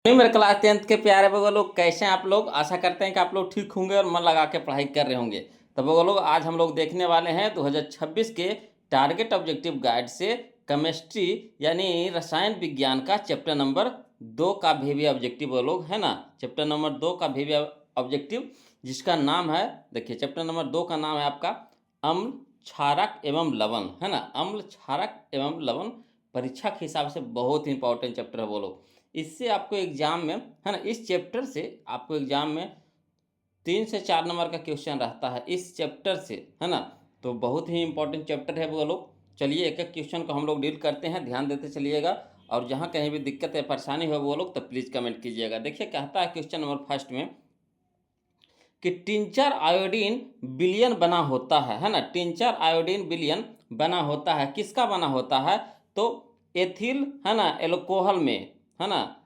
मेरे class 10th के प्यारे बगल लोग, कैसे हैं आप लोग। आशा करते हैं कि आप लोग ठीक होंगे और मन लगा के पढ़ाई कर रहे होंगे। तो बगल लोग, आज हम लोग देखने वाले हैं 2026 के टारगेट ऑब्जेक्टिव गाइड से केमिस्ट्री यानी रसायन विज्ञान का चैप्टर नंबर 2 का भिन्न ऑब्जेक्टिव वो लोग है ना। चैप्टर नंबर 2 का भिन्न ऑब्जेक्टिव जिसका नाम है, देखिए चैप्टर नंबर 2 का नाम है आपका अम्ल क्षारक एवं लवण है ना। अम्ल क्षारक एवं लवण परीक्षा के हिसाब से बहुत ही इंपॉर्टेंट चैप्टर है वो लोग। इससे आपको एग्जाम में है ना, इस चैप्टर से आपको एग्जाम में 3 से 4 नंबर का क्वेश्चन रहता है इस चैप्टर से है ना। तो बहुत ही इंपॉर्टेंट चैप्टर है वो लोग। चलिए एक एक क्वेश्चन को हम लोग डील करते हैं, ध्यान देते चलिएगा। और जहाँ कहीं भी दिक्कत या परेशानी हो वो लोग तो प्लीज़ कमेंट कीजिएगा। देखिए कहता है क्वेश्चन नंबर फर्स्ट में कि टिंचर आयोडीन विलयन बना होता है ना। टिंचर आयोडीन विलयन बना होता है, किसका बना होता है? तो एथिल है ना एल्कोहल में है ना,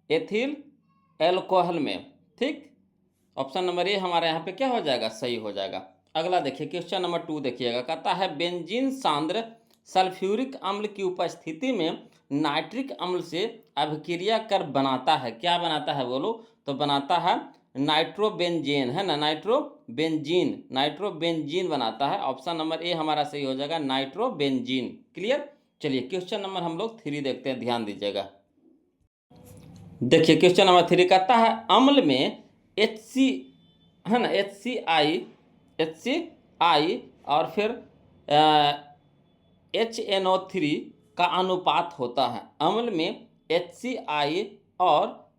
एथिल एल्कोहल में। ठीक, ऑप्शन नंबर ए हमारे यहाँ पे क्या हो जाएगा, सही हो जाएगा। अगला देखिए क्वेश्चन नंबर 2 देखिएगा, कहता है बेंजीन सांद्र सल्फ्यूरिक अम्ल की उपस्थिति में नाइट्रिक अम्ल से अभिक्रिया कर बनाता है, क्या बनाता है बोलो? तो बनाता है नाइट्रोबेंजीन है ना, नाइट्रोबेंजीन बनाता है। ऑप्शन नंबर ए हमारा सही हो जाएगा, नाइट्रोबेंजीन। क्लियर। चलिए क्वेश्चन नंबर हम लोग 3 देखते हैं, ध्यान दीजिएगा। देखिए क्वेश्चन नंबर 3 कहता है अम्ल में HC है ना, HCI और फिर HNO3 का अनुपात होता है। अम्ल में HCI और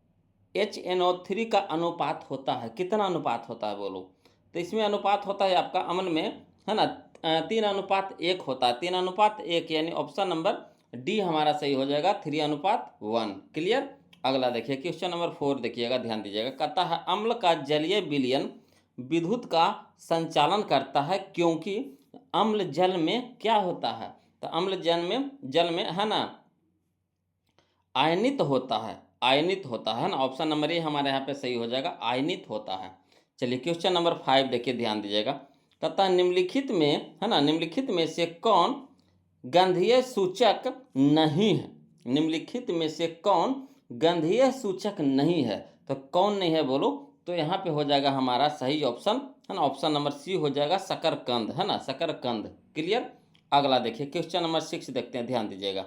HNO3 का अनुपात होता है, कितना अनुपात होता है बोलो? तो इसमें अनुपात होता है आपका अम्ल में है ना 3:1 होता है, 3:1, यानी ऑप्शन नंबर डी हमारा सही हो जाएगा, 3:1। क्लियर। अगला देखिए क्वेश्चन नंबर 4 देखिएगा, ध्यान दीजिएगा। कहता है अम्ल का जलीय विलयन विद्युत का संचालन करता है क्योंकि अम्ल जल में क्या होता है? तो अम्ल जल में है ना आयनित होता है, आयनित होता है ना। ऑप्शन नंबर ए हमारे यहाँ पे सही हो जाएगा, आयनित होता है। चलिए क्वेश्चन नंबर 5 देखिए, ध्यान दीजिएगा। कहता है निम्नलिखित में है ना, निम्नलिखित में से कौन गंधीय सूचक नहीं है? निम्नलिखित में से कौन गंधीय सूचक नहीं है? तो कौन नहीं है बोलो? तो यहाँ पे हो जाएगा हमारा सही ऑप्शन है ना, ऑप्शन नंबर सी हो जाएगा, शकरकंद है ना, शकरकंद। क्लियर। अगला देखिए क्वेश्चन नंबर 6 देखते हैं, ध्यान दीजिएगा।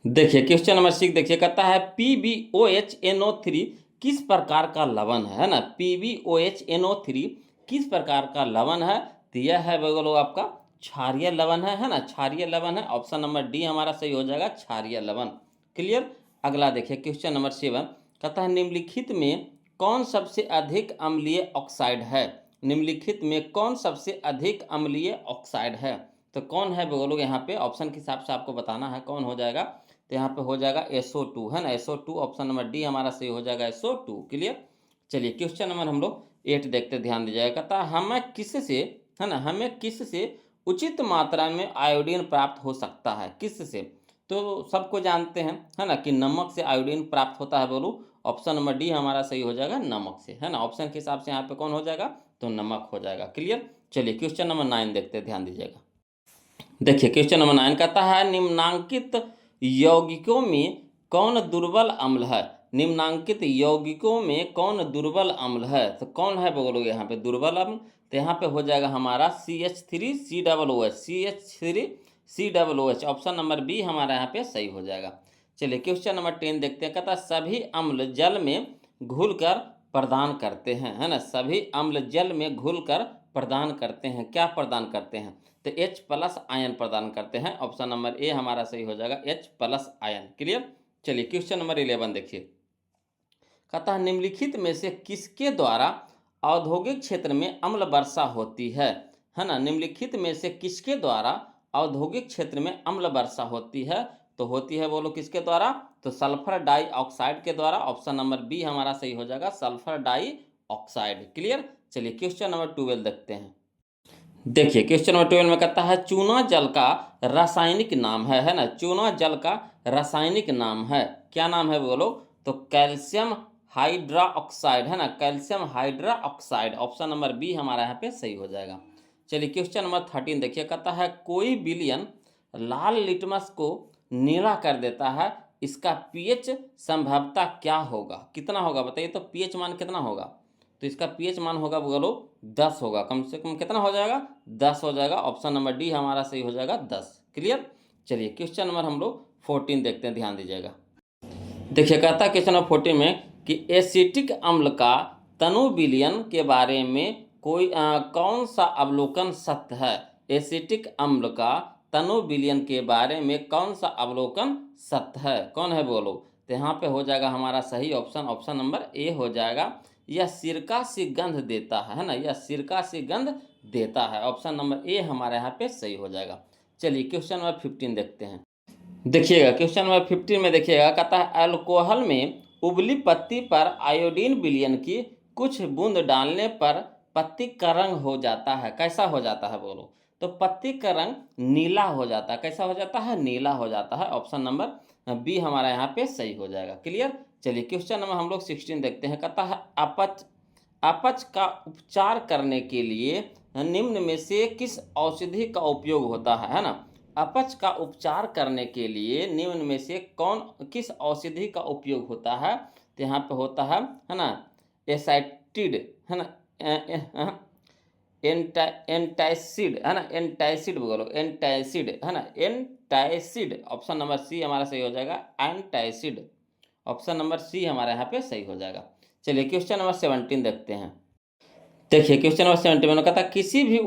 देखिए क्वेश्चन नंबर 6 देखिए, कहता है PbOH NO3 किस प्रकार का लवण है ना। PbOH NO3 किस प्रकार का लवण है? तो यह है बोलो आपका क्षारीय लवण है ना, क्षारीय लवण है। ऑप्शन नंबर डी हमारा सही हो जाएगा, क्षारीय लवण। क्लियर। अगला देखिए क्वेश्चन नंबर 7 कहता है निम्नलिखित में कौन सबसे अधिक अम्लीय ऑक्साइड है? निम्नलिखित में कौन सबसे अधिक अम्लीय ऑक्साइड है? तो कौन है बोलोगे? यहाँ पे ऑप्शन के हिसाब से आपको बताना है कौन हो जाएगा। तो यहाँ पे हो जाएगा SO2 है ना, SO2। ऑप्शन नंबर डी हमारा सही हो जाएगा, SO2। क्लियर। चलिए क्वेश्चन नंबर हम लोग 8 देखते, ध्यान दीजिएगा। कहता हमें किससे है ना, हमें किससे उचित मात्रा में आयोडीन प्राप्त हो सकता है? किससे? तो सबको जानते हैं है ना कि नमक से आयोडीन प्राप्त होता है बोलो। ऑप्शन नंबर डी हमारा सही हो जाएगा, नमक से है ना। ऑप्शन के हिसाब से यहाँ पे कौन हो जाएगा? तो नमक हो जाएगा। क्लियर। चलिए क्वेश्चन नंबर 9 देखते हैं, ध्यान दीजिएगा। देखिए क्वेश्चन नंबर 9 कहता है निम्नांकित यौगिकों में कौन दुर्बल अम्ल है? निम्नांकित यौगिकों में कौन दुर्बल अम्ल है? तो कौन है बोलोगे यहाँ पे दुर्बल अम्ल? तो यहाँ पे हो जाएगा हमारा CH3COOH, CH3COOH। Option number B हमारा यहाँ पे सही हो जाएगा। चलिए क्वेश्चन नंबर 10 देखते हैं। कहता है सभी अम्ल जल में घुलकर प्रदान करते हैं है ना, सभी अम्ल जल में घुलकर प्रदान करते हैं, क्या प्रदान करते हैं? तो H+ आयन प्रदान करते हैं। ऑप्शन नंबर ए हमारा सही हो जाएगा, H+ आयन। क्लियर। चलिए क्वेश्चन नंबर 11 देखिए। कहता है निम्नलिखित में से किसके द्वारा औद्योगिक क्षेत्र में अम्ल वर्षा होती है ना। निम्नलिखित में से किसके द्वारा औद्योगिक क्षेत्र में अम्ल वर्षा होती है? तो होती है बोलो किसके द्वारा? तो सल्फर डाइऑक्साइड के द्वारा। ऑप्शन नंबर बी हमारा सही हो जाएगा, सल्फर डाइऑक्साइड। क्लियर। चलिए क्वेश्चन नंबर 12 देखते हैं। देखिए क्वेश्चन नंबर 12 में कहता है चूना जल का रासायनिक नाम है ना। चूना जल का रासायनिक नाम है, क्या नाम है बोलो? तो कैल्शियम हाइड्रा ऑक्साइड है ना, calcium hydroxide. Option number B हमारा यहाँ पे सही हो जाएगा। चलिए क्वेश्चन नंबर 13 देखिए। कहता है कोई विलयन लाल लिटमस को नीला कर देता है इसका पीएच संभवतः क्या होगा, कितना होगा बताइए। तो पीएच मान कितना होगा, तो इसका पीएच मान होगा बोलो 10 होगा, कम से कम कितना हो जाएगा 10 हो जाएगा। ऑप्शन नंबर डी हमारा सही हो जाएगा 10। क्लियर। चलिए क्वेश्चन नंबर हम लोग 14 देखते हैं, ध्यान दीजिएगा। देखिए कहता है क्वेश्चन नंबर 14 में कि एसिटिक अम्ल का तनु विलयन के बारे में कौन सा अवलोकन सत्य है। एसिटिक अम्ल का तनु विलयन के बारे में कौन सा अवलोकन सत्य है, कौन है बोलो। तो यहाँ पे हो जाएगा हमारा सही ऑप्शन नंबर ए हो जाएगा। यह सिरका सी गंध देता है ना, यह सिरका सी गंध देता है। ऑप्शन नंबर ए हमारे यहाँ पे सही हो जाएगा। चलिए क्वेश्चन नंबर 15 देखते हैं। देखिएगा क्वेश्चन नंबर 15 में देखिएगा कहता है अल्कोहल में उबली पत्ती पर आयोडीन विलयन की कुछ बूंद डालने पर पत्ती का रंग हो जाता है, कैसा हो जाता है बोलो। तो पत्ती का रंग नीला हो जाता है, कैसा हो जाता है, नीला हो जाता है। ऑप्शन नंबर बी हमारा यहाँ पे सही हो जाएगा। क्लियर। चलिए क्वेश्चन नंबर हम लोग 16 देखते हैं। कहता है अपच का उपचार करने के लिए निम्न में से किस औषधि का उपयोग होता है ना। अपच का उपचार करने के लिए निम्न में से किस औषधि का उपयोग होता है। तो यहाँ पे होता है ना एसाइटिड है ना, एंटाइसिड है ना, एंटाइसिड बोलो, एंटाइसिड है ना, एंटाइसिड। ऑप्शन नंबर सी हमारा सही हो जाएगा, एंटाइसिड। ऑप्शन नंबर सी हमारे यहाँ पे सही हो जाएगा। चलिए क्वेश्चन नंबर 17 देखते हैं। देखिए क्वेश्चन नंबर 17 में कहता है किसी भी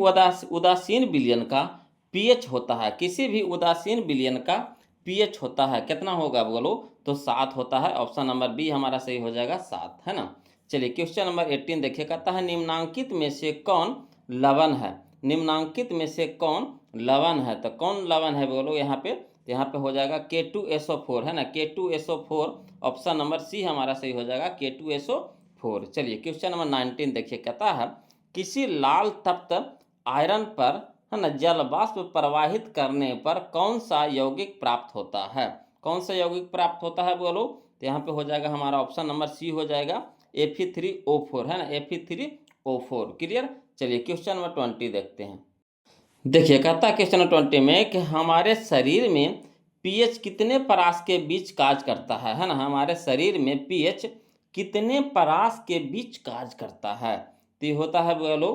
उदासीन विलयन का पीएच होता है, किसी भी उदासीन विलयन का पीएच होता है, कितना होगा बोलो। तो 7 होता है। ऑप्शन नंबर बी हमारा सही हो जाएगा 7, है ना। चलिए क्वेश्चन नंबर 18 देखिए। कहता है निम्नांकित में से कौन लवण है, निम्नांकित में से कौन लवण है। तो कौन लवण है बोलो यहाँ पे। तो यहाँ पे हो जाएगा K2SO4 है ना, K2SO4। ऑप्शन नंबर सी हमारा सही हो जाएगा, K2SO4। चलिए क्वेश्चन नंबर 19 देखिए। कहता है किसी लाल तप्त आयरन पर है ना जल वाष्प प्रवाहित करने पर कौन सा यौगिक प्राप्त होता है, कौन सा यौगिक प्राप्त होता है बोलो। तो यहाँ पे हो जाएगा हमारा ऑप्शन नंबर सी हो जाएगा, Fe3O4 है ना, Fe3O4। क्लियर। चलिए क्वेश्चन नंबर 20 देखते हैं। देखिए कहता है क्वेश्चन नंबर 20 में कि हमारे शरीर में पीएच कितने परास के बीच कार्य करता है ना, हमारे शरीर में पीएच कितने परास के बीच कार्य करता है। तो ये होता है बोलो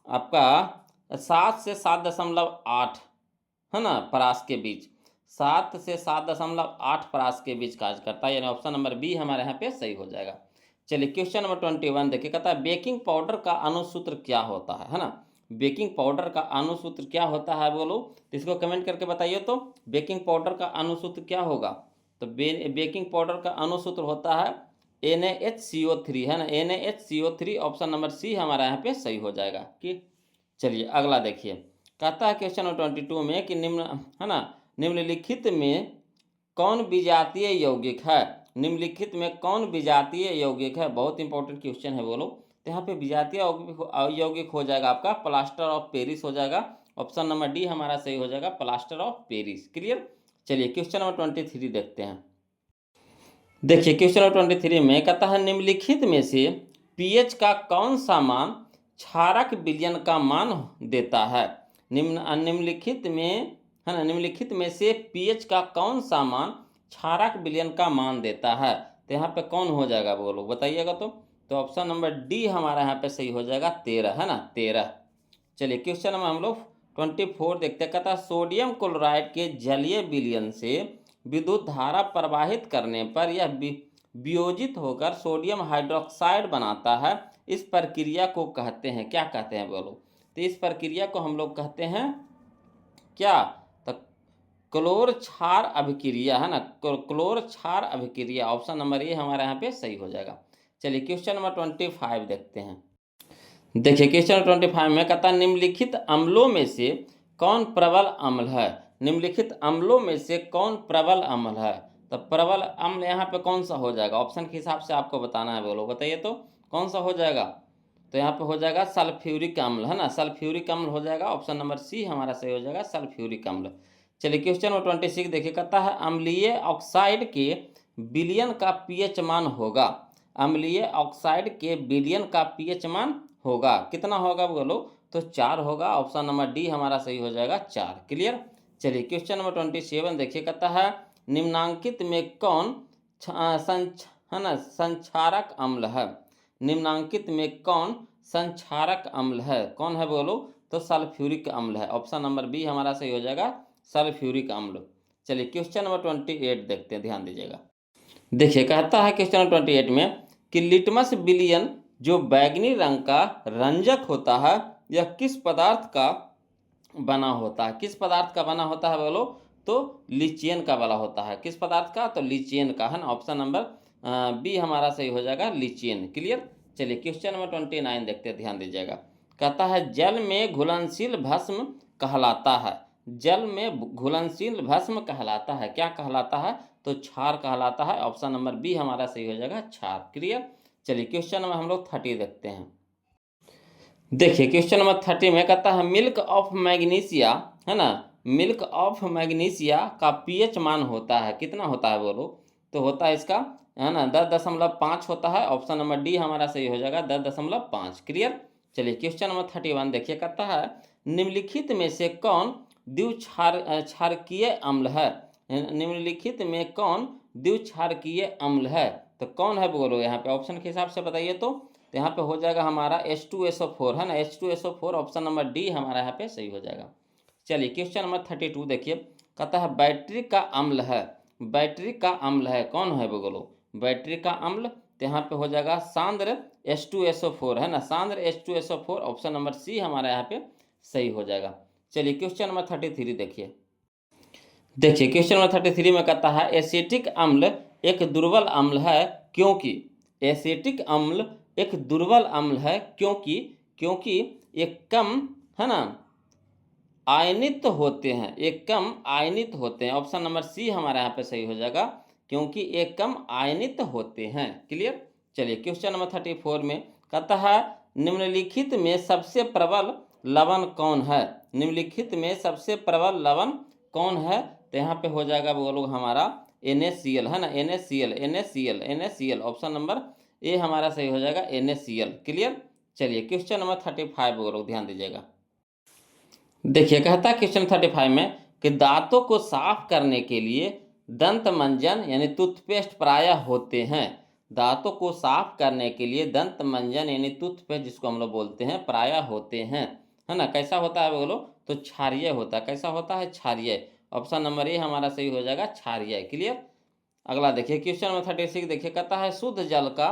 आपका 7 से 7.8 है ना, परास के बीच, 7 से 7.8 परास के बीच कार्य करता है, यानी ऑप्शन नंबर बी हमारे यहाँ पे सही हो जाएगा। चलिए क्वेश्चन नंबर 21 देखिए। कहता है बेकिंग पाउडर का अणुसूत्र क्या होता है ना, बेकिंग पाउडर का अणुसूत्र क्या होता है बोलो। तो इसको कमेंट करके बताइए। तो बेकिंग पाउडर का अणुसूत्र क्या होगा। तो बेकिंग पाउडर का अणुसूत्र होता है NaHCO3 है ना, NaHCO3। ऑप्शन नंबर सी हमारा यहाँ पे सही हो जाएगा। कि चलिए अगला देखिए। कहता है क्वेश्चन नंबर 22 में कि निम्नलिखित में कौन विजातीय यौगिक है, निम्नलिखित में कौन विजातीय यौगिक है। बहुत इंपॉर्टेंट क्वेश्चन है बोलो। तो यहाँ पे विजातीय यौगिक हो जाएगा आपका प्लास्टर ऑफ पेरिस हो जाएगा। ऑप्शन नंबर डी हमारा सही हो जाएगा, प्लास्टर ऑफ पेरिस। क्लियर। चलिए क्वेश्चन नंबर 23 देखते हैं। देखिए क्वेश्चन नंबर 23 में कहता है निम्नलिखित में से पीएच का कौन सा मान क्षारक विलयन का मान देता है। निम्नलिखित में है ना, निम्नलिखित में से पीएच का कौन सा मान क्षारक विलयन का मान देता है। तो यहाँ पे कौन हो जाएगा बोलो, बताइएगा। तो ऑप्शन नंबर डी हमारा यहाँ पे सही हो जाएगा 13 है ना, 13। चलिए क्वेश्चन नंबर हम लोग 24 देखते हैं। कहता है सोडियम क्लोराइड के जलीय विलयन से विद्युत धारा प्रवाहित करने पर यह वियोजित होकर सोडियम हाइड्रोक्साइड बनाता है, इस प्रक्रिया को कहते हैं, क्या कहते हैं बोलो। तो इस प्रक्रिया को हम लोग कहते हैं क्या, तो क्लोर क्षार अभिक्रिया है ना, क्लोर क्षार अभिक्रिया। ऑप्शन नंबर ए हमारे यहाँ पे सही हो जाएगा। चलिए क्वेश्चन नंबर 25 देखते हैं। देखिए क्वेश्चन नंबर 25 में कहता है निम्नलिखित अम्लों में से कौन प्रबल अम्ल है, निम्नलिखित अम्लों में से कौन प्रबल अम्ल है। तो प्रबल अम्ल यहाँ पे कौन सा हो जाएगा, ऑप्शन के हिसाब से आपको बताना है बोलो, बताइए तो कौन सा हो जाएगा। तो यहाँ पे हो जाएगा सल्फ्यूरिक अम्ल है ना, सल्फ्यूरिक अम्ल हो जाएगा। ऑप्शन नंबर सी हमारा सही हो जाएगा, सल्फ्यूरिक अम्ल। चलिए क्वेश्चन नंबर 26 देखिए। कहता है अम्लीय ऑक्साइड के विलयन का पीएच मान होगा, अम्लीय ऑक्साइड के विलयन का पीएच मान होगा, कितना होगा बोलो। तो 4 होगा। ऑप्शन नंबर डी हमारा सही हो जाएगा 4। क्लियर। चलिए क्वेश्चन नंबर 27 देखिए। कहता है निम्नांकित में कौन है ना संक्षारक अम्ल है? निम्नांकित में कौन संक्षारक अम्ल है? कौन है बोलो? तो सल्फ्यूरिक अम्ल है। ऑप्शन नंबर बी हमारा सही हो जाएगा, सल्फ्यूरिक अम्ल। चलिए क्वेश्चन नंबर 28 देखते हैं, ध्यान दीजिएगा। देखिए कहता है क्वेश्चन नंबर 28 में कि लिटमस विलियन जो बैगनी रंग का रंजक होता है यह किस पदार्थ का बना होता है? किस पदार्थ का बना होता है बोलो? तो लीचियन का बना होता है। किस पदार्थ का? तो लीचियन का, है ना। ऑप्शन नंबर बी हमारा सही हो जाएगा, लीचियन। क्लियर। चलिए क्वेश्चन नंबर 29 देखते हैं, ध्यान दीजिएगा। कहता है जल में घुलनशील भस्म कहलाता है। जल में घुलनशील भस्म कहलाता है, क्या कहलाता है? तो क्षार कहलाता है। ऑप्शन नंबर बी हमारा सही हो जाएगा, क्षार। क्लियर। चलिए क्वेश्चन नंबर हम लोग 30 देखते हैं। देखिए क्वेश्चन नंबर 30 में कहता है मिल्क ऑफ मैग्नीशिया, है ना, मिल्क ऑफ मैग्नीशिया का पीएच मान होता है, कितना होता है बोलो? तो होता है इसका, है ना, 10.5 होता है। ऑप्शन नंबर डी हमारा सही हो जाएगा, 10.5। क्लियर। चलिए क्वेश्चन नंबर 31 देखिए। कहता है निम्नलिखित में से कौन द्विक्षारकीय अम्ल है? निम्नलिखित में कौन द्विक्षारकीय अम्ल है? तो कौन है बोलो यहाँ पे? ऑप्शन के हिसाब से बताइए। तो यहाँ पे हो जाएगा हमारा H2SO4, है ना, H2SO4। ऑप्शन नंबर डी हमारा यहाँ पे सही हो जाएगा। चलिए क्वेश्चन नंबर 32 देखिए। कहता है बैटरिक का अम्ल है, बैटरिक का अम्ल है, कौन है बोलो? बैटरिक का अम्ल, तो यहाँ पे हो जाएगा सांद्र H2SO4, है ना, सांद्र H2SO4। ऑप्शन नंबर सी हमारा यहाँ पे सही हो जाएगा। चलिए क्वेश्चन नंबर 33 देखिए। देखिए क्वेश्चन नंबर 33 में कहता है एसिटिक अम्ल एक दुर्बल अम्ल है क्योंकि, एसिटिक अम्ल एक दुर्बल अम्ल है क्योंकि, क्योंकि एक कम, है ना, आयनित होते हैं, एक कम आयनित होते हैं। ऑप्शन नंबर सी हमारा यहाँ पे सही हो जाएगा, क्योंकि एक कम आयनित होते हैं। क्लियर। चलिए क्वेश्चन नंबर 34 में कहता है निम्नलिखित में सबसे प्रबल लवण कौन है? निम्नलिखित में सबसे प्रबल लवण कौन है? तो यहाँ पे हो जाएगा वो लोग हमारा NaCl, है ना, NaCl। ऑप्शन नंबर ए हमारा सही हो जाएगा, NaCl। क्लियर। चलिए क्वेश्चन नंबर 35 वो लोग ध्यान दीजिएगा। देखिए कहता है क्वेश्चन 35 में कि दांतों को साफ करने के लिए दंत मंजन यानी टूथपेस्ट प्रायः होते हैं। दांतों को साफ करने के लिए दंत मंजन यानी टूथपेस्ट जिसको हम लोग बोलते हैं प्रायः होते हैं, है ना। कैसा होता है बोलो? तो क्षारीय होता है। कैसा होता है? क्षारीय। ऑप्शन नंबर ए हमारा सही हो जाएगा, क्षारीय। क्लियर। अगला देखिए क्वेश्चन नंबर 36 देखिए। कहता है शुद्ध जल का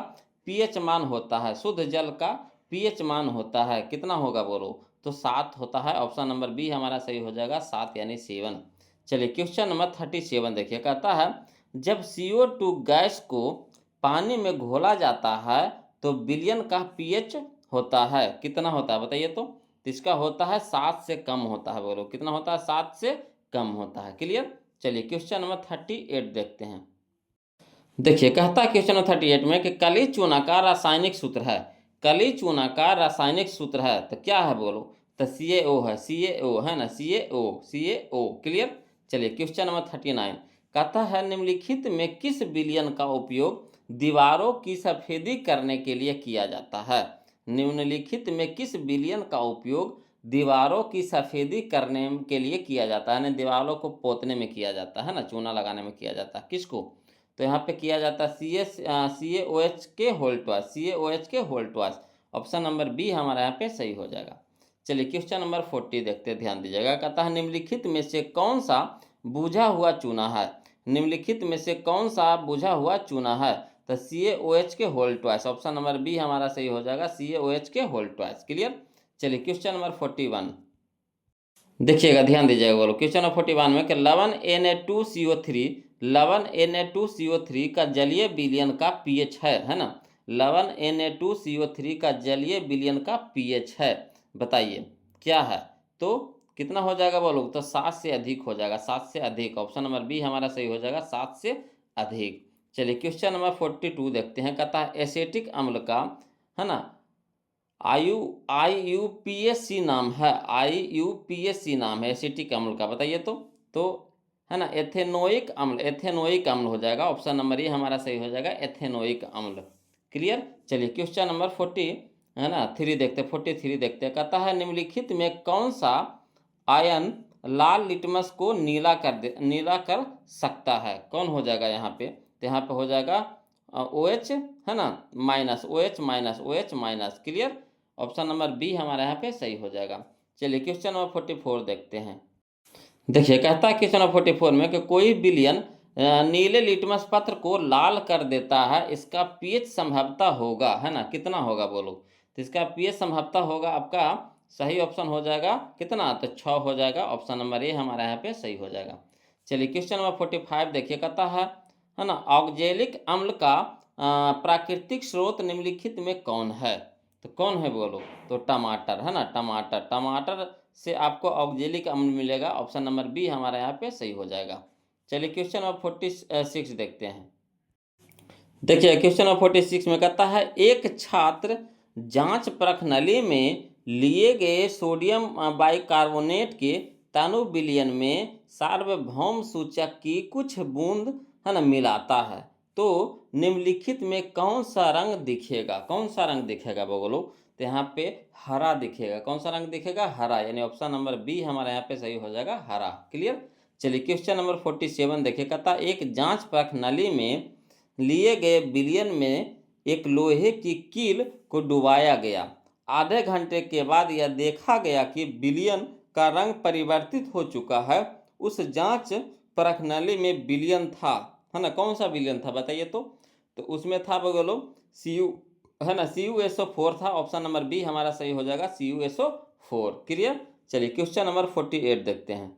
पीएच मान होता है, शुद्ध जल का पीएच मान होता है, कितना होगा बोलो? तो 7 होता है। ऑप्शन नंबर बी हमारा सही हो जाएगा, 7 यानी 7। चलिए क्वेश्चन नंबर 37 देखिए। कहता है जब CO2 गैस को पानी में घोला जाता है तो विलयन का पीएच होता है, कितना होता है बताइए? तो इसका होता है 7 से कम होता है। बोलो कितना होता है? 7 से कम होता है। क्लियर। चलिए क्वेश्चन नंबर 38 देखते हैं। देखिए कहता है क्वेश्चन नंबर 38 में कि कली चूना का रासायनिक सूत्र है, कली चूना का रासायनिक सूत्र है, तो क्या है बोलो? तो CaO है, CaO, है ना, CaO। क्लियर। चलिए क्वेश्चन नंबर 39 कहता है निम्नलिखित में किस विलयन का उपयोग दीवारों की सफेदी करने के लिए किया जाता है? निम्नलिखित में किस विलयन का उपयोग दीवारों की सफेदी करने के लिए किया जाता है? यानी दीवारों को पोतने में किया जाता है ना, चूना लगाने में किया जाता है। किसको? तो यहाँ पे किया जाता है CaOH के होल ट्वाइस, CaOH के whole twice. Option number B हमारा यहाँ पे सही हो जाएगा। चलिए क्वेश्चन नंबर 40 देखते हैं, ध्यान दीजिएगा। कहता है निम्नलिखित में से कौन सा बुझा हुआ चूना है? निम्नलिखित में से कौन सा बुझा हुआ चूना है? तो CaOH के whole twice. Option number B हमारा सही हो जाएगा, CaOH के होल ट्वाइस। क्लियर। चलिए क्वेश्चन नंबर 41 देखिएगा, ध्यान दीजिएगा। बोलो क्वेश्चन नंबर 41 में कि लवण Na2CO3, लवण Na2CO3 का जलीय विलयन का पीएच है ना, लवण Na2CO3 का जलीय विलयन का पीएच है, बताइए क्या है? तो कितना हो जाएगा बोलो? तो 7 से अधिक हो जाएगा, 7 से अधिक। ऑप्शन नंबर बी हमारा सही हो जाएगा, 7 से अधिक। चलिए क्वेश्चन नंबर 42 देखते हैं। कहता है एसिटिक अम्ल का, है ना, IUPAC नाम है, IUPAC नाम है एसिटिक अम्ल का, बताइए। तो है ना एथेनोइक अम्ल, एथेनोइक अम्ल हो जाएगा। ऑप्शन नंबर ए हमारा सही हो जाएगा, एथेनोइक अम्ल। क्लियर। चलिए क्वेश्चन नंबर 40 है ना 3 देखते, 43 देखते। कहता है निम्नलिखित में कौन सा आयन लाल लिटमस को नीला कर सकता है? कौन हो जाएगा यहाँ पे? तो यहाँ पे हो जाएगा OH, है ना, minus OH minus. Clear? Option number B हमारे यहाँ पे सही हो जाएगा। चलिए क्वेश्चन नंबर 44 देखते हैं। देखिए कहता है क्वेश्चन नंबर 44 में कि कोई विलयन नीले लिटमस पत्र को लाल कर देता है, इसका पीएच संभवतः होगा, है ना, कितना होगा बोलो? तो इसका पीएच संभवतः होगा आपका सही ऑप्शन हो जाएगा कितना? तो 6 हो जाएगा। ऑप्शन नंबर ए हमारा यहाँ पे सही हो जाएगा। चलिए क्वेश्चन नंबर 45 देखिए कहता है ना, ऑक्जेलिक अम्ल का प्राकृतिक स्रोत निम्नलिखित में कौन है? तो कौन है बोलो? तो टमाटर, है ना, टमाटर से आपको ऑक्जेलिक अम्ल मिलेगा। ऑप्शन नंबर बी हमारे यहाँ पे सही हो जाएगा। चलिए क्वेश्चन नंबर 46 देखते हैं। देखिए क्वेश्चन नंबर 46 में कहता है एक छात्र जांच परख नली में लिए गए सोडियम बाइकार्बोनेट के तनु विलयन में सार्वभौम सूचक की कुछ बूंद, है ना, मिलाता है, तो निम्नलिखित में कौन सा रंग दिखेगा? कौन सा रंग दिखेगा बोलो? तो यहाँ पे हरा दिखेगा। कौन सा रंग दिखेगा? हरा, यानी ऑप्शन नंबर बी हमारे यहाँ पे सही हो जाएगा, हरा। क्लियर? चलिए क्वेश्चन नंबर 47 देखिए कहता एक जांच परख नली में लिए गए विलयन में एक लोहे की कील को डुबाया गया। आधे घंटे के बाद यह देखा गया कि विलयन का रंग परिवर्तित हो चुका है। उस जांच परख नली में विलयन था, है ना, कौन सा विलयन था बताइए? तो उसमें था बोलो Cu, है ना, CuSO4 था। ऑप्शन नंबर बी हमारा सही हो जाएगा, CuSO4। क्लियर? चलिए क्वेश्चन नंबर 48 देखते हैं।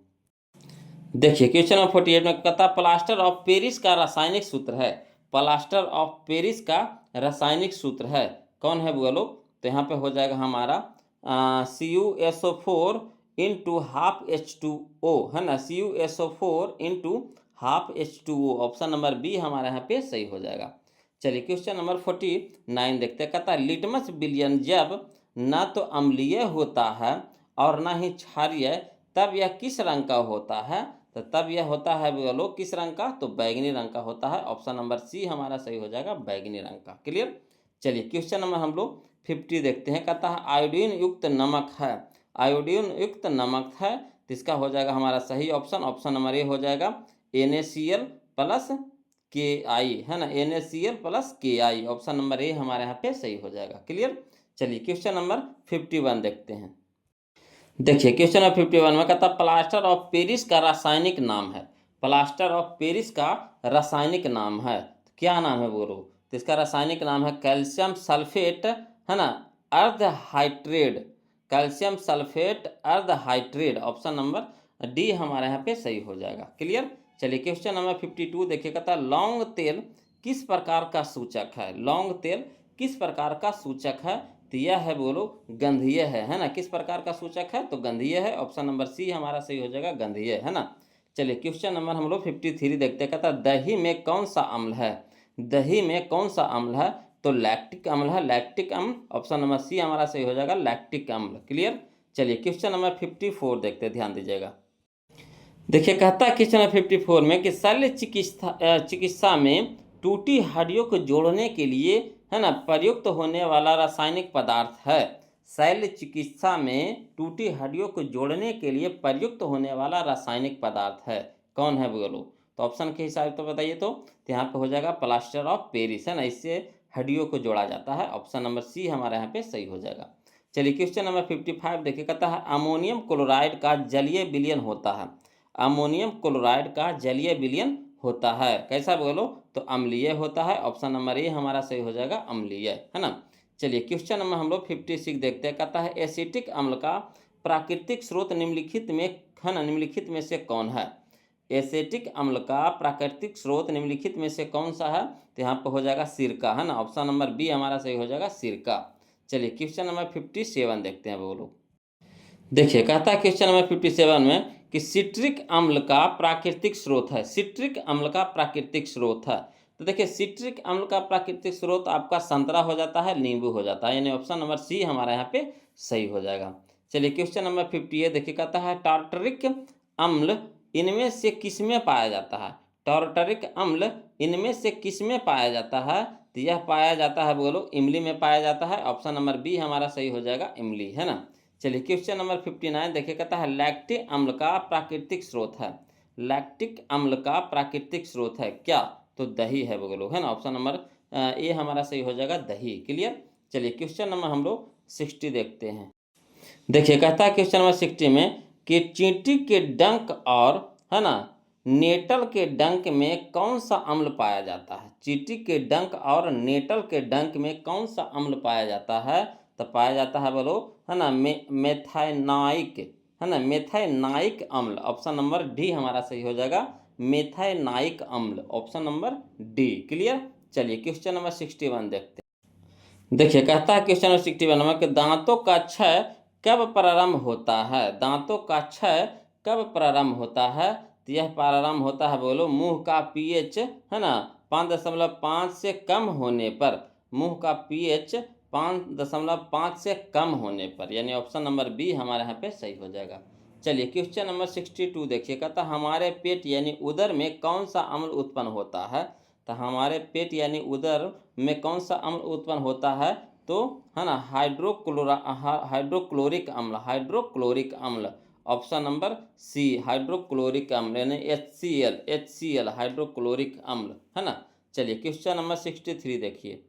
देखिए क्वेश्चन नंबर 48 में कहता प्लास्टर ऑफ पेरिस का रासायनिक सूत्र है। प्लास्टर ऑफ पेरिस का रासायनिक सूत्र है, कौन है बोलो? तो यहाँ पे हो जाएगा हमारा CuSO4 इंटू हाफ H2O, है ना, CuSO4 into half H2O। Option number B हमारे यहाँ पे सही हो जाएगा। चलिए क्वेश्चन नंबर 49 देखते हैं। कहता है लिटमस विलयन जब न तो अम्लीय होता है और न ही क्षारीय, तब यह किस रंग का होता है? तो तब यह होता है बोलो किस रंग का? तो बैगनी रंग का होता है। ऑप्शन नंबर सी हमारा सही हो जाएगा, बैगनी रंग का। क्लियर? चलिए क्वेश्चन नंबर हम लोग 50 देखते हैं। कहता है आयोडीन युक्त नमक है। आयोडीन युक्त नमक है, तो इसका हो जाएगा हमारा सही ऑप्शन नंबर ए हो जाएगा NaCl प्लस Ki, है ना, NaCl plus Ki। Option number A हमारे यहाँ पे सही हो जाएगा। क्लियर? चलिए क्वेश्चन नंबर 51 देखते हैं। देखिए क्वेश्चन नंबर 51 में कहता प्लास्टर ऑफ पेरिस का रासायनिक नाम है। प्लास्टर ऑफ पेरिस का रासायनिक नाम है, तो क्या नाम है बोलो? तो इसका रासायनिक नाम है कैल्शियम सल्फेट, है ना, अर्ध हाइड्रेट, कैल्शियम सल्फेट अर्ध हाइड्रेट। ऑप्शन नंबर डी हमारे यहाँ पे सही हो जाएगा। क्लियर? चलिए क्वेश्चन नंबर 52 देखिए कहता लौंग तेल किस प्रकार का सूचक है? लौंग तेल किस प्रकार का सूचक है? तो यह है बोलो गंधीय है ना, किस प्रकार का सूचक है? तो गंधीय है। ऑप्शन नंबर सी हमारा सही हो जाएगा, गंधीय, है ना। चलिए क्वेश्चन नंबर हम लोग 53 देखते हैं। कहता दही में कौन सा अम्ल है? दही में कौन सा अम्ल है? तो लैक्टिक अम्ल है, लैक्टिक अम्ल। ऑप्शन नंबर सी हमारा सही हो जाएगा, लैक्टिक अम्ल। क्लियर? चलिए क्वेश्चन नंबर 54 देखते हैं, ध्यान दीजिएगा। देखिए कहता है क्वेश्चन नंबर 54 में कि शल्य चिकित्सा में टूटी हड्डियों को जोड़ने के लिए, है ना, प्रयुक्त होने वाला रासायनिक पदार्थ है। शल्य चिकित्सा में टूटी हड्डियों को जोड़ने के लिए प्रयुक्त होने वाला रासायनिक पदार्थ है, कौन है बोलो? तो ऑप्शन के हिसाब से बताइए। तो यहाँ पे हो जाएगा प्लास्टर ऑफ पेरिस, है ना, इससे हड्डियों को जोड़ा जाता है। ऑप्शन नंबर सी हमारे यहाँ पे सही हो जाएगा। चलिए क्वेश्चन नंबर 55 देखिए कहता है अमोनियम क्लोराइड का जलीय विलयन होता है। अमोनियम क्लोराइड का जलीय विलयन होता है, कैसा बोलो? तो अम्लीय होता है। ऑप्शन नंबर ए हमारा सही हो जाएगा, अम्लीय, है ना। चलिए क्वेश्चन नंबर हम लोग 56 देखते हैं। कहता है एसिटिक अम्ल का प्राकृतिक स्रोत निम्नलिखित में, है ना, निम्नलिखित में से कौन है? एसिटिक अम्ल का प्राकृतिक स्रोत निम्नलिखित में से कौन सा है? तो यहाँ पर हो जाएगा सिरका, है ना। ऑप्शन नंबर बी हमारा सही हो जाएगा, सिरका। चलिए क्वेश्चन नंबर 57 देखते हैं बोलो। देखिए कहता है क्वेश्चन नंबर 57 में कि सिट्रिक अम्ल का प्राकृतिक स्रोत है। सिट्रिक अम्ल का प्राकृतिक स्रोत है, तो देखिए सिट्रिक अम्ल का प्राकृतिक स्रोत आपका संतरा हो जाता है, नींबू हो जाता है, यानी ऑप्शन नंबर सी हमारा यहाँ पे सही हो जाएगा। चलिए क्वेश्चन नंबर 58 देखिए कहता है टार्टरिक अम्ल इनमें से किस में पाया जाता है? टार्टरिक अम्ल इनमें से किस में पाया जाता है? तो यह पाया जाता है बोलो इमली में पाया जाता है। ऑप्शन नंबर बी हमारा सही हो जाएगा, इमली, है ना। चलिए क्वेश्चन नंबर 59 देखिए, कहता है लैक्टिक अम्ल का प्राकृतिक स्रोत है। लैक्टिक अम्ल का प्राकृतिक स्रोत है क्या? तो दही है बोलो, है ना। ऑप्शन नंबर ए हमारा सही हो जाएगा, दही। क्लियर। चलिए क्वेश्चन नंबर हम लोग 60 देखते हैं। देखिए कहता है क्वेश्चन नंबर 60 में कि चींटी के डंक और, है ना, नेटल के डंक में कौन सा अम्ल पाया जाता है? चींटी के डंक और नेटल के डंक में कौन सा अम्ल पाया जाता है? तो पाया जाता है बोलो, है ना, मेथाइनाइक, है ना, मेथाइनाइक अम्ल। ऑप्शन नंबर डी हमारा सही हो जाएगा, मेथाइनाइक अम्ल। Option number D. क्लियर। चलिए क्वेश्चन नंबर 61 देखते हैं। देखिए कहता है क्वेश्चन नंबर 61 में कि दांतों का क्षय कब प्रारंभ होता है? दांतों का क्षय कब प्रारंभ होता है? तो यह प्रारंभ होता है बोलो, मुंह का पीएच, है ना, 5.5 से कम होने पर। मुंह का पीएच 5.5 से कम होने पर, यानी ऑप्शन नंबर बी हमारे यहाँ पे सही हो जाएगा। चलिए क्वेश्चन नंबर 62 देखिए, कहता हमारे पेट यानी उदर में कौन सा अम्ल उत्पन्न होता है? तो हमारे पेट यानी उदर में कौन सा अम्ल उत्पन्न होता है? तो, है ना, हाइड्रोक्लोरिक अम्ल, हाइड्रोक्लोरिक अम्ल। ऑप्शन नंबर सी, हाइड्रोक्लोरिक अम्ल, यानी HCl हाइड्रोक्लोरिक अम्ल, है ना। चलिए क्वेश्चन नंबर 63 देखिए।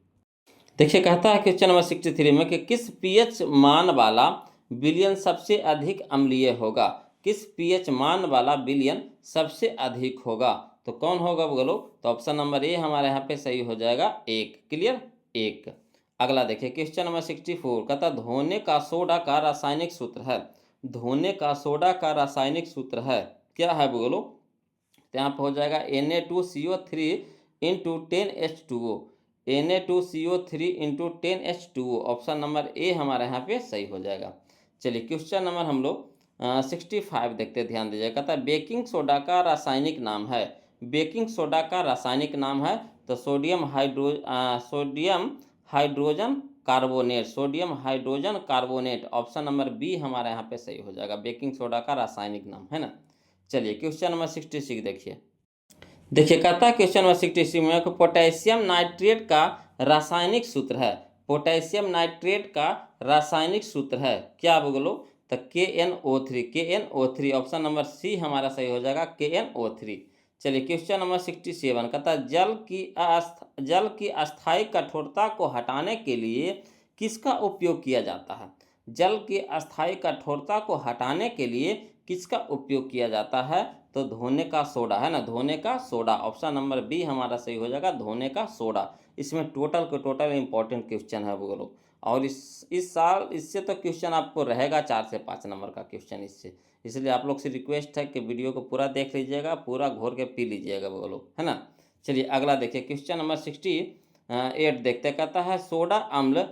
देखिए कहता है क्वेश्चन नंबर 63 में कि किस पीएच मान वाला विलयन सबसे अधिक अम्लीय होगा? किस पीएच मान वाला विलयन सबसे अधिक होगा? तो कौन होगा बोलो? तो ऑप्शन नंबर ए हमारे यहाँ पे सही हो जाएगा, 1। क्लियर, 1। अगला देखिए क्वेश्चन नंबर 64, कहता धोने का सोडा का रासायनिक सूत्र है। धोने का सोडा का रासायनिक सूत्र है क्या है बोलो? तो यहाँ पर हो जाएगा Na2CO3 into 10H2O, Na2CO3 into 10H2O। Option number A हमारे यहाँ पे सही हो जाएगा। चलिए क्वेश्चन नंबर हम लोग 65 देखते, ध्यान दीजिए। कहता है बेकिंग सोडा का रासायनिक नाम है। बेकिंग सोडा का रासायनिक नाम है तो sodium hydrogen carbonate, sodium hydrogen carbonate. Option number B हमारे यहाँ पे सही हो जाएगा, बेकिंग सोडा का रासायनिक नाम, है ना। चलिए क्वेश्चन नंबर 66 देखिए। देखिए कहता है क्वेश्चन नंबर 66 में कि पोटेशियम नाइट्रेट का रासायनिक सूत्र है। पोटेशियम नाइट्रेट का रासायनिक सूत्र है क्या बोलो? तो KNO3, KNO3। Option number C हमारा सही हो जाएगा, KNO3। चलिए क्वेश्चन नंबर 67 कहता है जल की अस्थायी कठोरता को हटाने के लिए किसका उपयोग किया जाता है? जल की अस्थायी कठोरता को हटाने के लिए किसका उपयोग किया जाता है? तो धोने का सोडा, है ना, धोने का सोडा। ऑप्शन नंबर बी हमारा सही हो जाएगा, धोने का सोडा। इसमें टोटल के टोटल इंपॉर्टेंट क्वेश्चन है बोलो। और इस साल इससे तो क्वेश्चन आपको रहेगा 4 से 5 नंबर का क्वेश्चन इससे। इसलिए आप लोग से रिक्वेस्ट है कि वीडियो को पूरा देख लीजिएगा, पूरा घोर के पी लीजिएगा बोलो, है ना। चलिए अगला देखिए क्वेश्चन नंबर 68 देखते, कहता है सोडा अम्ल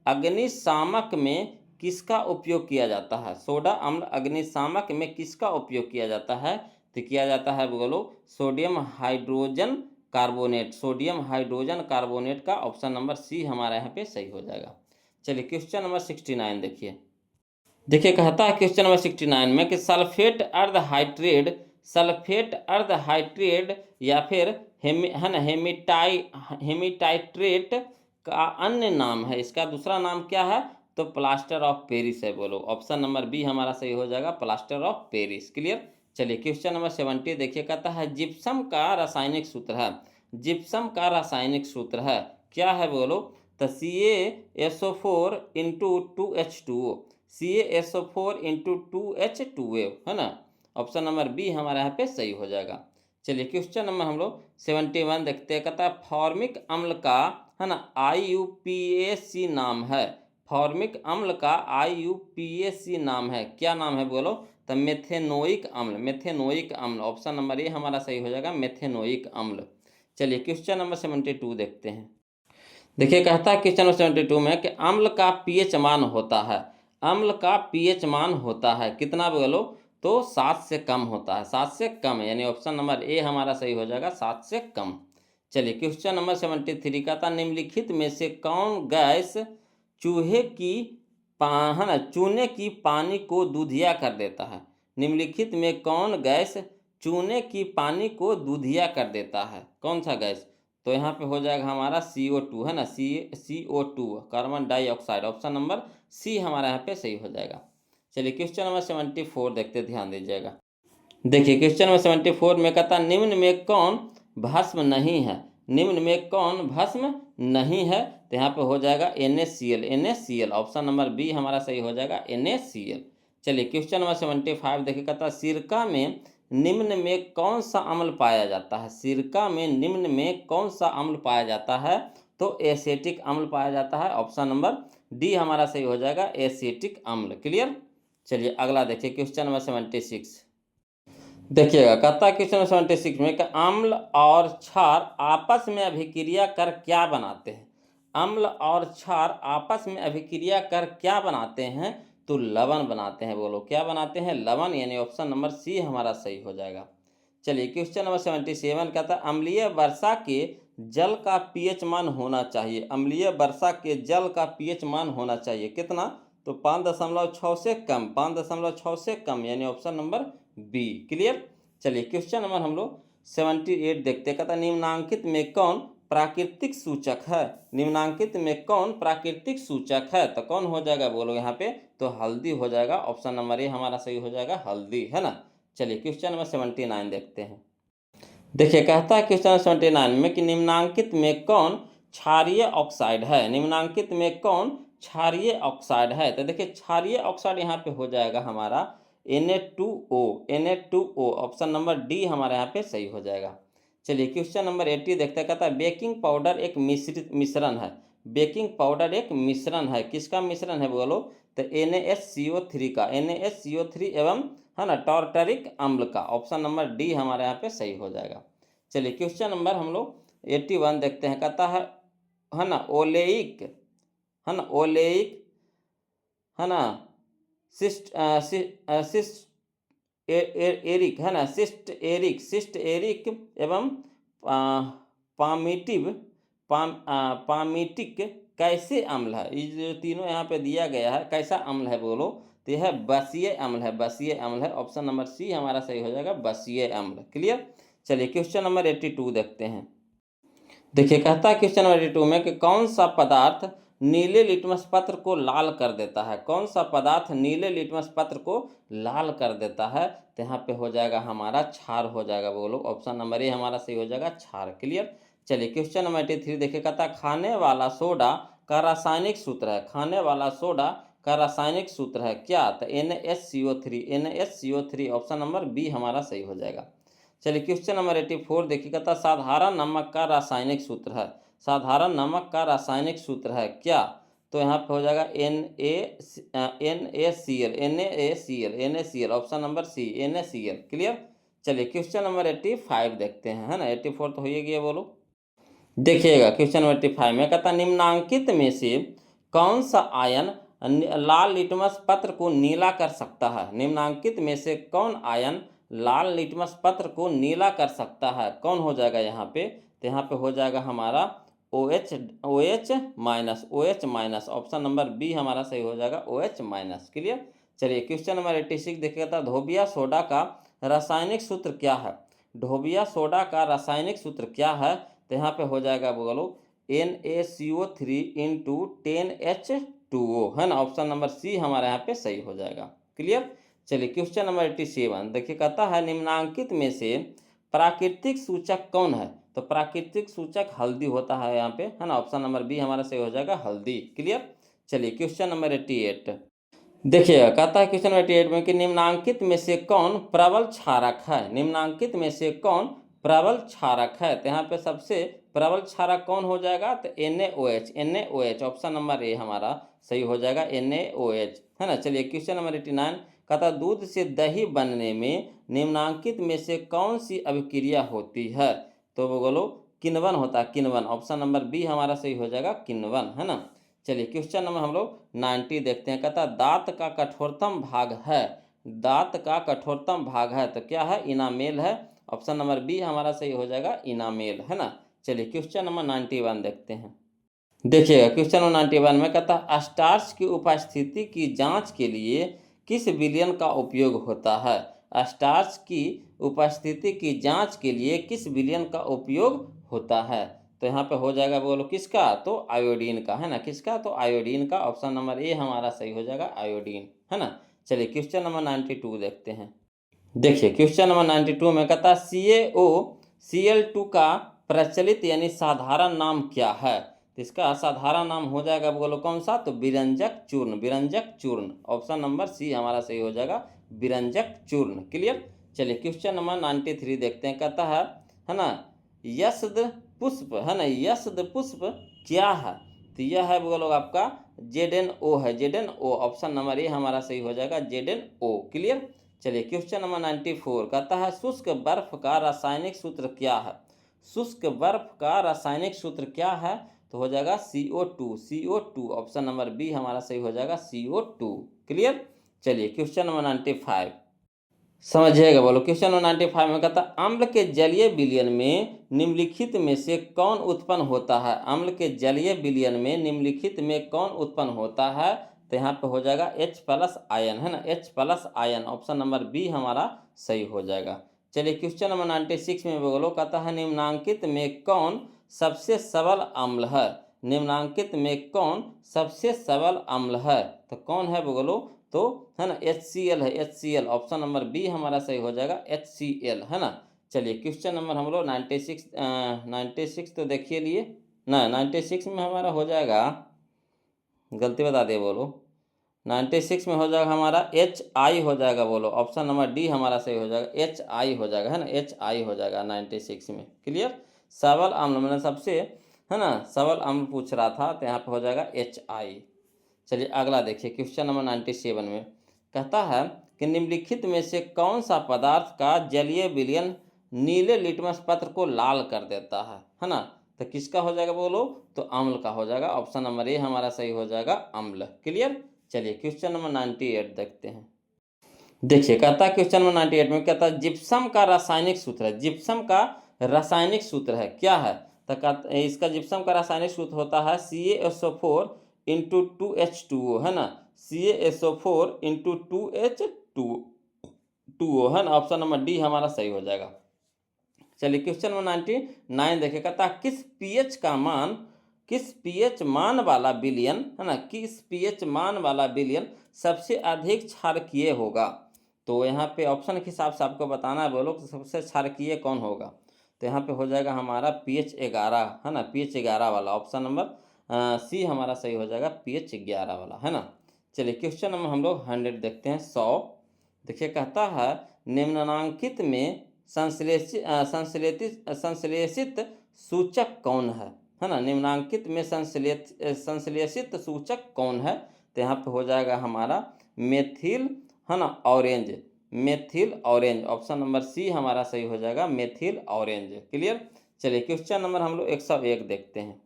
अग्निशामक में किसका उपयोग किया जाता है? सोडा अम्ल अग्निशामक में किसका उपयोग किया जाता है? तो किया जाता है बोलो, sodium hydrogen carbonate, sodium hydrogen carbonate का। ऑप्शन नंबर सी हमारे यहाँ पे सही हो जाएगा। चलिए क्वेश्चन नंबर 69 देखिए। देखिए कहता है क्वेश्चन नंबर 69 में कि सल्फेट अर्ध हाइड्रेट या फिर है ना हेमिटाइट्रेट का अन्य नाम है, इसका दूसरा नाम क्या है? तो प्लास्टर ऑफ पेरिस है बोलो। ऑप्शन नंबर बी हमारा सही हो जाएगा, प्लास्टर ऑफ पेरिस। क्लियर। चलिए क्वेश्चन नंबर 70 देखिए, कहता है जिप्सम का रासायनिक सूत्र है। जिप्सम का रासायनिक सूत्र है क्या है बोलो? तो CaSO4 into 2H2O, CaSO4 into 2H2O, है ना। ऑप्शन नंबर बी हमारे यहाँ पे सही हो जाएगा। चलिए क्वेश्चन नंबर हम लोग 71 देखते हैं, कहता है फॉर्मिक अम्ल का, है ना, IUPAC नाम है। फॉर्मिक अम्ल का IUPAC नाम है क्या नाम है बोलो? तो मेथेनोइक अम्ल, मेथेनोइक अम्ल। ऑप्शन नंबर ए हमारा सही हो जाएगा, मेथेनोइक अम्ल। चलिए क्वेश्चन नंबर 72 देखते हैं। देखिए कहता है क्वेश्चन नंबर 72 में कि अम्ल का पीएच मान होता है। अम्ल का पीएच मान होता है कितना बोलो? तो 7 से कम होता है, 7 से कम, यानी ऑप्शन नंबर ए हमारा सही हो जाएगा, 7 से कम। चलिए क्वेश्चन नंबर 73 का था निम्नलिखित में से कौन गैस चूहे की है ना चूने की पानी को दूधिया कर देता है? निम्नलिखित में कौन गैस चूने की पानी को दूधिया कर देता है? कौन सा गैस? तो यहाँ पे हो जाएगा हमारा CO2, है ना, CO2 carbon dioxide. Option number C हमारा यहाँ पे सही हो जाएगा। चलिए क्वेश्चन नंबर 74 देखते, ध्यान दीजिएगा। देखिए क्वेश्चन नंबर 74 में कहता निम्न में कौन भस्म नहीं है, निम्न में कौन भस्म नहीं है, तो यहाँ पे हो जाएगा NaCl, NaCl option number B हमारा सही हो जाएगा NaCl। चलिए क्वेश्चन नंबर 75 देखिए, कहता सिरका में निम्न में कौन सा अम्ल पाया जाता है, सिरका में निम्न में कौन सा अम्ल पाया जाता है, तो एसिटिक अम्ल पाया जाता है, ऑप्शन नंबर डी हमारा सही हो जाएगा एसिटिक अम्ल। क्लियर। चलिए अगला देखिए क्वेश्चन नंबर 76 देखिएगा, कहता क्वेश्चन नंबर 76 में कि अम्ल और क्षार आपस में अभिक्रिया कर क्या बनाते हैं, अम्ल और क्षार आपस में अभिक्रिया कर क्या बनाते हैं, तो लवण बनाते हैं। बोलो क्या बनाते हैं, लवण, यानी ऑप्शन नंबर सी हमारा सही हो जाएगा। चलिए क्वेश्चन नंबर 77 कहता है अम्लीय वर्षा के जल का पीएच मान होना चाहिए, अम्लीय वर्षा के जल का पीएच मान होना चाहिए कितना, तो 5.6 से कम, 5.6 से कम, यानी ऑप्शन नंबर बी। क्लियर। चलिए क्वेश्चन नंबर हम लोग 78 देखते, कहता निम्नांकित में कौन प्राकृतिक सूचक है, निम्नांकित में कौन प्राकृतिक सूचक है, तो कौन हो जाएगा बोलो यहाँ पे, तो हल्दी हो जाएगा, ऑप्शन नंबर ए हमारा सही हो जाएगा हल्दी, है ना। चलिए क्वेश्चन नंबर 79 देखते हैं। देखिए कहता है क्वेश्चन नंबर 79 में कि निम्नांकित में कौन क्षारीय ऑक्साइड है, निम्नांकित में कौन क्षारीय ऑक्साइड है, तो देखिए क्षारीय ऑक्साइड यहाँ पे हो जाएगा हमारा Na2O, Na2O option number D हमारे यहाँ पे सही हो जाएगा। चलिए क्वेश्चन नंबर 80 देखते हैं, कहता है बेकिंग पाउडर एक मिश्रण है, बेकिंग पाउडर एक मिश्रण है, किसका मिश्रण है बोलो, तो NaSCO3 का, NaSCO3 एवं है ना टार्टरिक अम्ल का, ऑप्शन नंबर डी हमारे यहाँ पे सही हो जाएगा। चलिए क्वेश्चन नंबर हम लोग 81 देखते हैं, कहता है ना ओलेइक, है ना ओलेइक, है ना सिस्ट एरिक, है ना सिस्ट एरिक एवं पामिटिक कैसे अम्ल है, ये जो तीनों यहाँ पे दिया गया है कैसा अम्ल है बोलो, तो यह बसीय अम्ल है, बसीय अम्ल है, ऑप्शन नंबर सी हमारा सही हो जाएगा बसीय अम्ल। क्लियर। चलिए क्वेश्चन नंबर 82 देखते हैं। देखिए कहता है क्वेश्चन नंबर 82 में कि कौन सा पदार्थ नीले लिटमस पत्र को लाल कर देता है, कौन सा पदार्थ नीले लिटमस पत्र को लाल कर देता है, तो यहाँ पे हो जाएगा हमारा क्षार हो जाएगा, बोलो ऑप्शन नंबर ए हमारा सही हो जाएगा क्षार। क्लियर। चलिए क्वेश्चन नंबर 83 देखिए, कहता खाने वाला सोडा का रासायनिक सूत्र है, खाने वाला सोडा का रासायनिक सूत्र है क्या, तो NaSCO3, NaSCO3 option number B हमारा सही हो जाएगा। चलिए क्वेश्चन नंबर 84 देखिए, कहता साधारण नमक का रासायनिक सूत्र है, साधारण नमक का रासायनिक सूत्र है क्या, तो यहाँ पे हो जाएगा NaCl option number C NaCl। Clear. चलिए क्वेश्चन नंबर 85 देखते हैं, है ना 84 तो हो ही गया बोलो। देखिएगा क्वेश्चन नंबर 85 में कहता निम्नांकित में से कौन सा आयन लाल लिटमस पत्र को नीला कर सकता है, निम्नांकित में से कौन आयन लाल लिटमस पत्र को नीला कर सकता है, कौन हो जाएगा यहाँ पे, तो यहाँ पे हो जाएगा हमारा OH minus, option number B हमारा सही हो जाएगा OH माइनस। क्लियर। चलिए क्वेश्चन नंबर 86 देखिएगा, धोबिया सोडा का रासायनिक सूत्र क्या है, धोबिया सोडा का रासायनिक सूत्र क्या है, तो यहाँ पे हो जाएगा बोलो NaCO3 इंटू 10H2O, है ना, ऑप्शन नंबर सी हमारे यहाँ पे सही हो जाएगा। क्लियर। चलिए क्वेश्चन नंबर 87 देखिए, कहता है निम्नांकित में से प्राकृतिक सूचक कौन है, तो प्राकृतिक सूचक हल्दी होता है यहाँ पे, है ना, ऑप्शन नंबर बी हमारा सही हो जाएगा हल्दी। क्लियर। चलिए क्वेश्चन नंबर 88 देखिएगा, कहता है क्वेश्चन नंबर 88 में कि निम्नांकित में से कौन प्रबल क्षारक है, निम्नांकित में से कौन प्रबल क्षारक है, तो यहाँ पे सबसे प्रबल क्षारक कौन हो जाएगा, तो NaOH ऑप्शन नंबर ए हमारा सही हो जाएगा NaOH, है ना। चलिए क्वेश्चन नंबर 89 कहता दूध से दही बनने में निम्नांकित में से कौन सी अभिक्रिया होती है, तो वो बोलो किण्वन होता है, किण्वन, ऑप्शन नंबर बी हमारा सही हो जाएगा किण्वन, है ना। चलिए क्वेश्चन नंबर हम लोग 90 देखते हैं, कहता दांत का कठोरतम भाग है, दांत का कठोरतम भाग है, तो क्या है, इनामेल है, ऑप्शन नंबर बी हमारा सही हो जाएगा इनामेल, है ना। चलिए क्वेश्चन नंबर 91 देखते हैं। देखिएगा क्वेश्चन नंबर 91 में कहता स्टार्च की उपस्थिति की जांच के लिए किस विलयन का उपयोग होता है, स्टार्च की उपस्थिति की जांच के लिए किस विलयन का उपयोग होता है, तो यहाँ पे हो जाएगा बोलो किसका, तो आयोडीन का, है ना, किसका, तो आयोडीन का, ऑप्शन नंबर ए हमारा सही हो जाएगा आयोडीन, है ना। चलिए क्वेश्चन नंबर 92 देखते हैं। देखिए क्वेश्चन नंबर 92 में कहता है CaOCl2 का प्रचलित यानी साधारण नाम क्या है। तो इसका साधारण नाम हो जाएगा, बोलो कौन सा, तो विरंजक चूर्ण, विरंजक चूर्ण। ऑप्शन नंबर सी हमारा सही हो जाएगा, विरंजक चूर्ण। क्लियर। चलिए क्वेश्चन नंबर 93 देखते हैं। कहता है ना, यस्द पुष्प, है ना, यस्द पुष्प क्या है। तो यह है बोलो आपका ZnO है, ZnO। ऑप्शन नंबर ए हमारा सही हो जाएगा, ZnO। क्लियर। चलिए क्वेश्चन नंबर 94 कहता है शुष्क बर्फ का रासायनिक सूत्र क्या है। शुष्क बर्फ का रासायनिक सूत्र क्या है, तो हो जाएगा CO2, CO2। Option number B हमारा सही हो जाएगा, CO2। क्लियर। चलिए क्वेश्चन नंबर 95 समझिएगा, बोलो क्वेश्चन नंबर 95 में कहता है अम्ल के जलीय विलयन में निम्नलिखित में से कौन उत्पन्न होता है। अम्ल के जलीय विलयन में निम्नलिखित में कौन उत्पन्न होता है, तो यहाँ पे हो जाएगा H+ आयन, है ना, H+ ion. Option number B हमारा सही हो जाएगा। चलिए क्वेश्चन नंबर 96 में बोलो कहता है निम्नांकित में कौन सबसे सबल अम्ल है। निम्नांकित में कौन सबसे सबल अम्ल है, तो कौन है बोलो, तो है ना HCl है, HCl। ऑप्शन नंबर बी हमारा सही हो जाएगा, HCl, है ना। चलिए क्वेश्चन नंबर हम लोग 96 तो देखिए लिए ना, 96 में हमारा हो जाएगा, गलती बता दिए बोलो, 96 में हो जाएगा हमारा HI हो जाएगा, बोलो ऑप्शन नंबर डी हमारा सही हो जाएगा, HI हो जाएगा, है ना, HI हो जाएगा 96 में। क्लियर। सबल अम्ल मैंने सबसे, है ना, सबल अम्ल पूछ रहा था, तो यहाँ पे हो जाएगा HI। चलिए अगला देखिए क्वेश्चन नंबर 97 में कहता है कि निम्नलिखित में से कौन सा पदार्थ का जलीय विलयन नीले लिटमस पत्र को लाल कर देता है ना। तो किसका हो जाएगा बोलो, तो अम्ल का हो जाएगा। ऑप्शन नंबर ए हमारा सही हो जाएगा, अम्ल। क्लियर। चलिए क्वेश्चन नंबर 98 देखते हैं। देखिए कहता है क्वेश्चन नंबर 98 में कहता है जिप्सम का रासायनिक सूत्र है। जिप्सम का रासायनिक सूत्र है क्या है, तो इसका जिप्सम का रासायनिक सूत्र होता है CaSO4 इंटू 2H2O, है ना, CaSO4 इंटू 2H2O, है ना। ऑप्शन नंबर डी हमारा सही हो जाएगा। चलिए क्वेश्चन नंबर 99 देखिए कहता है किस pH मान वाला विलयन, है ना, किस pH मान वाला विलयन सबसे अधिक क्षारकीय होगा। तो यहाँ पे ऑप्शन के हिसाब से आपको बताना है, बोलो सबसे क्षारकीय कौन होगा। तो यहाँ पे हो जाएगा हमारा pH 11, है ना, pH 11 वाला। ऑप्शन नंबर सी हमारा सही हो जाएगा, pH 11 वाला, है ना। चलिए क्वेश्चन नंबर हम लोग 100 देखते हैं, 100। देखिए कहता है निम्नांकित में संश्लेषित सूचक कौन है ना। निम्नांकित में संश्लेषित सूचक कौन है, तो यहाँ पे हो जाएगा हमारा मेथिल, है ना, orange, methyl orange. Option number C हमारा सही हो जाएगा, मेथिल ऑरेंज। क्लियर। चलिए क्वेश्चन नंबर हम लोग 101 देखते हैं।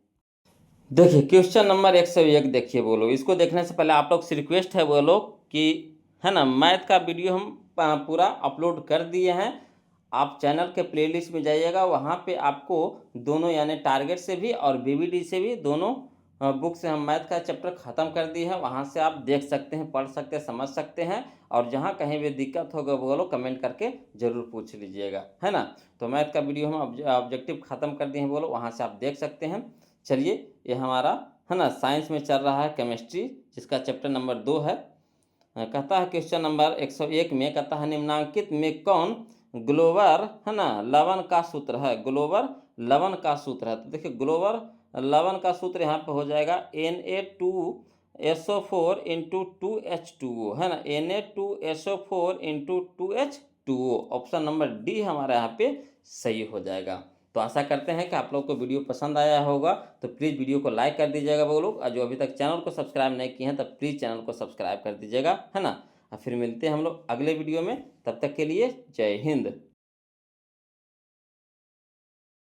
देखिए क्वेश्चन नंबर 101 देखिए, बोलो इसको देखने से पहले आप लोग से रिक्वेस्ट है बोलो कि, है ना, मैथ का वीडियो हम पूरा अपलोड कर दिए हैं। आप चैनल के प्लेलिस्ट में जाइएगा, वहाँ पे आपको दोनों यानी टारगेट से भी और BBD से भी दोनों बुक से हम मैथ का चैप्टर ख़त्म कर दिए हैं। वहाँ से आप देख सकते हैं, पढ़ सकते हैं, समझ सकते हैं। और जहाँ कहीं भी दिक्कत होगा बोलो कमेंट करके ज़रूर पूछ लीजिएगा, है ना। तो मैथ का वीडियो हम ऑब्जेक्टिव ख़त्म कर दिए हैं, बोलो वहाँ से आप देख सकते हैं। चलिए ये हमारा, है ना, साइंस में चल रहा है केमिस्ट्री, जिसका चैप्टर नंबर 2 है। कहता है क्वेश्चन नंबर 101 में कहता है निम्नांकित में कौन ग्लोबर, है ना, लवण का सूत्र है। ग्लोबर लवण का सूत्र है। तो देखिए ग्लोबर लवण का सूत्र यहाँ पे हो जाएगा Na2SO4 इंटू 2H2O, है ना, Na2SO4 into 2H2O। Option number D हमारा यहाँ पे सही हो जाएगा। तो आशा करते हैं कि आप लोग को वीडियो पसंद आया होगा। तो प्लीज़ वीडियो को लाइक कर दीजिएगा वो लोग, और जो अभी तक चैनल को सब्सक्राइब नहीं किए हैं तो प्लीज़ चैनल को सब्सक्राइब कर दीजिएगा, है ना। और फिर मिलते हैं हम लोग अगले वीडियो में, तब तक के लिए जय हिंद।